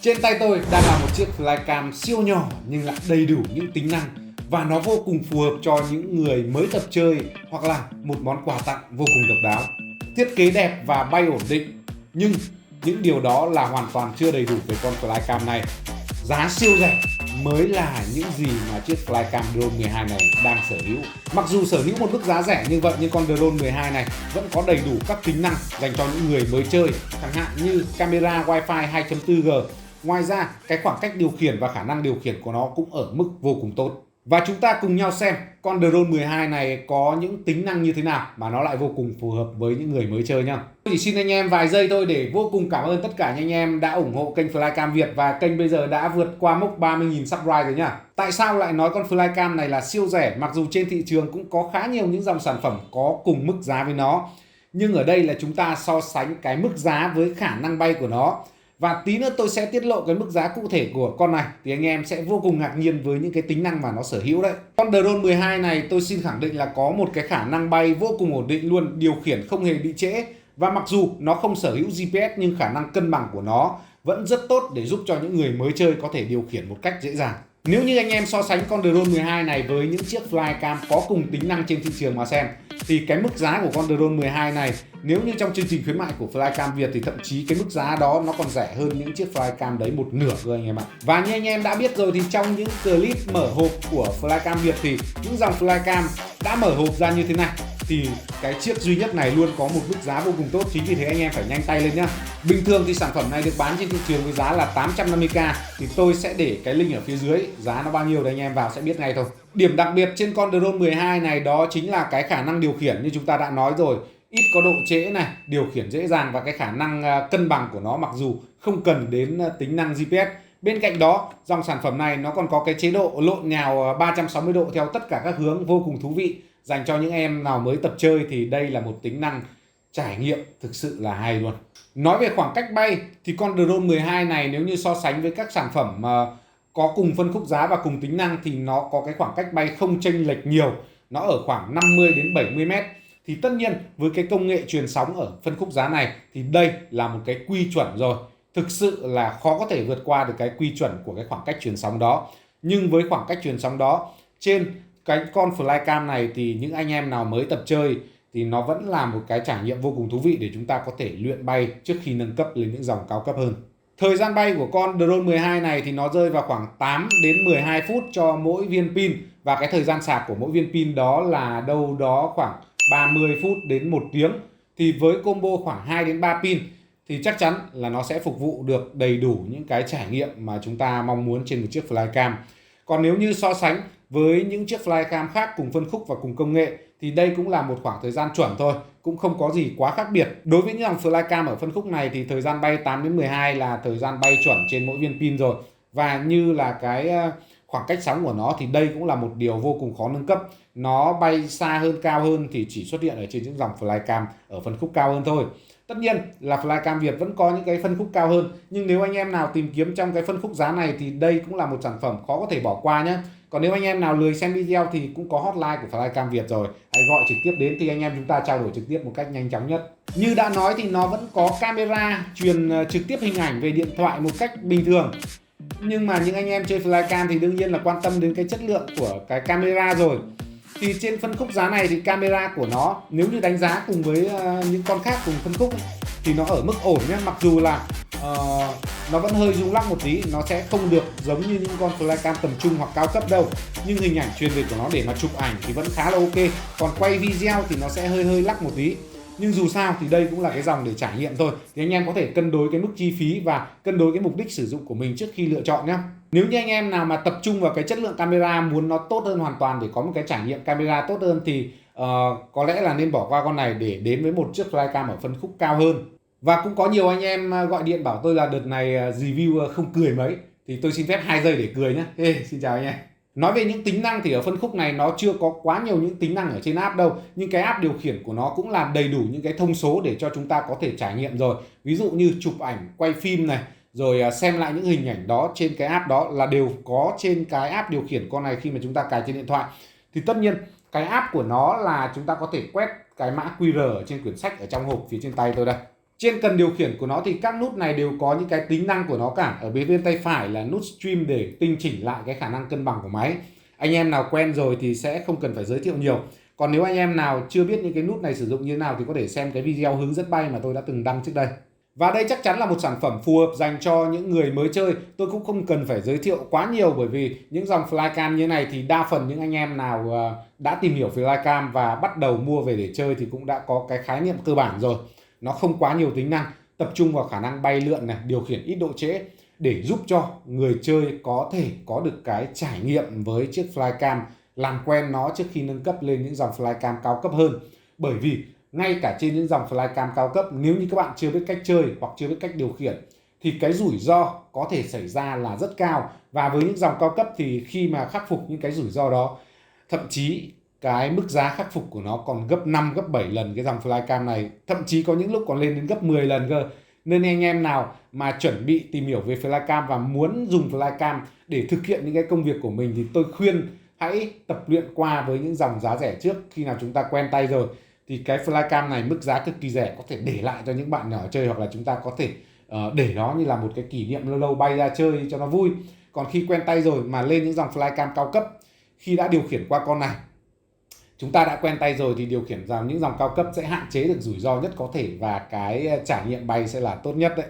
Trên tay tôi đang là một chiếc flycam siêu nhỏ nhưng lại đầy đủ những tính năng và nó vô cùng phù hợp cho những người mới tập chơi hoặc là một món quà tặng vô cùng độc đáo. Thiết kế đẹp và bay ổn định, nhưng những điều đó là hoàn toàn chưa đầy đủ về con flycam này. Giá siêu rẻ mới là những gì mà chiếc flycam Drone 12 này đang sở hữu. Mặc dù sở hữu một mức giá rẻ như vậy nhưng con Drone 12 này vẫn có đầy đủ các tính năng dành cho những người mới chơi, chẳng hạn như camera Wi-Fi 2.4G. Ngoài ra, cái khoảng cách điều khiển và khả năng điều khiển của nó cũng ở mức vô cùng tốt. Và chúng ta cùng nhau xem con Drone 12 này có những tính năng như thế nào mà nó lại vô cùng phù hợp với những người mới chơi nhá. Tôi chỉ xin anh em vài giây thôi để vô cùng cảm ơn tất cả những anh em đã ủng hộ kênh Flycam Việt và kênh bây giờ đã vượt qua mốc 30.000 subscribe rồi nhá. Tại sao lại nói con Flycam này là siêu rẻ mặc dù trên thị trường cũng có khá nhiều những dòng sản phẩm có cùng mức giá với nó. Nhưng ở đây là chúng ta so sánh cái mức giá với khả năng bay của nó. Và tí nữa tôi sẽ tiết lộ cái mức giá cụ thể của con này thì anh em sẽ vô cùng ngạc nhiên với những cái tính năng mà nó sở hữu đấy. Con Drone 12 này tôi xin khẳng định là có một cái khả năng bay vô cùng ổn định luôn, điều khiển không hề bị trễ. Và mặc dù nó không sở hữu GPS nhưng khả năng cân bằng của nó vẫn rất tốt để giúp cho những người mới chơi có thể điều khiển một cách dễ dàng. Nếu như anh em so sánh con Drone 12 này với những chiếc flycam có cùng tính năng trên thị trường mà xem thì cái mức giá của con Drone 12 này nếu như trong chương trình khuyến mại của Flycam Việt thì thậm chí cái mức giá đó nó còn rẻ hơn những chiếc flycam đấy một nửa cơ anh em ạ. Và như anh em đã biết rồi thì trong những clip mở hộp của Flycam Việt thì những dòng flycam đã mở hộp ra như thế này thì cái chiếc duy nhất này luôn có một mức giá vô cùng tốt, chính vì thế anh em phải nhanh tay lên nhá. Bình thường thì sản phẩm này được bán trên thị trường với giá là 850k thì tôi sẽ để cái link ở phía dưới, giá nó bao nhiêu đấy anh em vào sẽ biết ngay thôi. Điểm đặc biệt trên con Drone 12 này đó chính là cái khả năng điều khiển như chúng ta đã nói rồi, ít có độ trễ này, điều khiển dễ dàng và cái khả năng cân bằng của nó mặc dù không cần đến tính năng GPS. Bên cạnh đó, dòng sản phẩm này nó còn có cái chế độ lộn nhào 360 độ theo tất cả các hướng vô cùng thú vị. Dành cho những em nào mới tập chơi thì đây là một tính năng trải nghiệm thực sự là hay luôn. Nói về khoảng cách bay thì con Drone 12 này nếu như so sánh với các sản phẩm có cùng phân khúc giá và cùng tính năng thì nó có cái khoảng cách bay không chênh lệch nhiều. Nó ở khoảng 50 đến 70 mét. Thì tất nhiên với cái công nghệ truyền sóng ở phân khúc giá này thì đây là một cái quy chuẩn rồi. Thực sự là khó có thể vượt qua được cái quy chuẩn của cái khoảng cách truyền sóng đó. Nhưng với khoảng cách truyền sóng đó trên cái con flycam này thì những anh em nào mới tập chơi thì nó vẫn là một cái trải nghiệm vô cùng thú vị để chúng ta có thể luyện bay trước khi nâng cấp lên những dòng cao cấp hơn. Thời gian bay của con Drone 12 này thì nó rơi vào khoảng 8 đến 12 phút cho mỗi viên pin và cái thời gian sạc của mỗi viên pin đó là đâu đó khoảng 30 phút đến 1 tiếng. Thì với combo khoảng 2 đến 3 pin thì chắc chắn là nó sẽ phục vụ được đầy đủ những cái trải nghiệm mà chúng ta mong muốn trên một chiếc flycam. Còn nếu như so sánh với những chiếc flycam khác cùng phân khúc và cùng công nghệ thì đây cũng là một khoảng thời gian chuẩn thôi, cũng không có gì quá khác biệt. Đối với những dòng flycam ở phân khúc này thì thời gian bay 8 đến 12 là thời gian bay chuẩn trên mỗi viên pin rồi. Và như là cái khoảng cách sóng của nó thì đây cũng là một điều vô cùng khó nâng cấp. Nó bay xa hơn, cao hơn thì chỉ xuất hiện ở trên những dòng flycam ở phân khúc cao hơn thôi. Tất nhiên là Flycam Việt vẫn có những cái phân khúc cao hơn, nhưng nếu anh em nào tìm kiếm trong cái phân khúc giá này thì đây cũng là một sản phẩm khó có thể bỏ qua nhé. Còn nếu anh em nào lười xem video thì cũng có hotline của Flycam Việt rồi, hãy gọi trực tiếp đến thì anh em chúng ta trao đổi trực tiếp một cách nhanh chóng nhất. Như đã nói thì nó vẫn có camera truyền trực tiếp hình ảnh về điện thoại một cách bình thường. Nhưng mà những anh em chơi Flycam thì đương nhiên là quan tâm đến cái chất lượng của cái camera rồi. Thì trên phân khúc giá này thì camera của nó nếu như đánh giá cùng với những con khác cùng phân khúc thì nó ở mức ổn nhé. Mặc dù là nó vẫn hơi rung lắc một tí, nó sẽ không được giống như những con flycam tầm trung hoặc cao cấp đâu. Nhưng hình ảnh truyền về của nó để mà chụp ảnh thì vẫn khá là ok. Còn quay video thì nó sẽ hơi lắc một tí. Nhưng dù sao thì đây cũng là cái dòng để trải nghiệm thôi. Thì anh em có thể cân đối cái mức chi phí và cân đối cái mục đích sử dụng của mình trước khi lựa chọn nhé. Nếu như anh em nào mà tập trung vào cái chất lượng camera, muốn nó tốt hơn hoàn toàn để có một cái trải nghiệm camera tốt hơn thì có lẽ là nên bỏ qua con này để đến với một chiếc flycam ở phân khúc cao hơn. Và cũng có nhiều anh em gọi điện bảo tôi là đợt này review không cười mấy. Thì tôi xin phép 2 giây để cười nhé. Xin chào anh em. Nói về những tính năng thì ở phân khúc này nó chưa có quá nhiều những tính năng ở trên app đâu. Nhưng cái app điều khiển của nó cũng là đầy đủ những cái thông số để cho chúng ta có thể trải nghiệm rồi. Ví dụ như chụp ảnh, quay phim này, rồi xem lại những hình ảnh đó trên cái app đó là đều có trên cái app điều khiển con này khi mà chúng ta cài trên điện thoại. Thì tất nhiên cái app của nó là chúng ta có thể quét cái mã QR ở trên quyển sách ở trong hộp phía trên tay tôi đây. Trên cần điều khiển của nó thì các nút này đều có những cái tính năng của nó cả. Ở bên tay phải là nút stream để tinh chỉnh lại cái khả năng cân bằng của máy. Anh em nào quen rồi thì sẽ không cần phải giới thiệu nhiều. Còn nếu anh em nào chưa biết những cái nút này sử dụng như thế nào thì có thể xem cái video hướng dẫn bay mà tôi đã từng đăng trước đây. Và đây chắc chắn là một sản phẩm phù hợp dành cho những người mới chơi. Tôi cũng không cần phải giới thiệu quá nhiều, bởi vì những dòng flycam như này thì đa phần những anh em nào đã tìm hiểu về flycam và bắt đầu mua về để chơi thì cũng đã có cái khái niệm cơ bản rồi. Nó không quá nhiều tính năng, tập trung vào khả năng bay lượn này, điều khiển ít độ trễ để giúp cho người chơi có thể có được cái trải nghiệm với chiếc flycam, làm quen nó trước khi nâng cấp lên những dòng flycam cao cấp hơn. Bởi vì ngay cả trên những dòng flycam cao cấp, nếu như các bạn chưa biết cách chơi hoặc chưa biết cách điều khiển thì cái rủi ro có thể xảy ra là rất cao. Và với những dòng cao cấp thì khi mà khắc phục những cái rủi ro đó, thậm chí cái mức giá khắc phục của nó còn gấp 5, gấp 7 lần cái dòng flycam này, thậm chí có những lúc còn lên đến gấp 10 lần cơ. Nên anh em nào mà chuẩn bị tìm hiểu về flycam và muốn dùng flycam để thực hiện những cái công việc của mình thì tôi khuyên hãy tập luyện qua với những dòng giá rẻ trước. Khi nào chúng ta quen tay rồi thì cái flycam này mức giá cực kỳ rẻ, có thể để lại cho những bạn nhỏ chơi, hoặc là chúng ta có thể để nó như là một cái kỷ niệm lâu lâu bay ra chơi cho nó vui. Còn khi quen tay rồi mà lên những dòng flycam cao cấp, khi đã điều khiển qua con này, chúng ta đã quen tay rồi thì điều khiển vào những dòng cao cấp sẽ hạn chế được rủi ro nhất có thể, và cái trải nghiệm bay sẽ là tốt nhất đấy.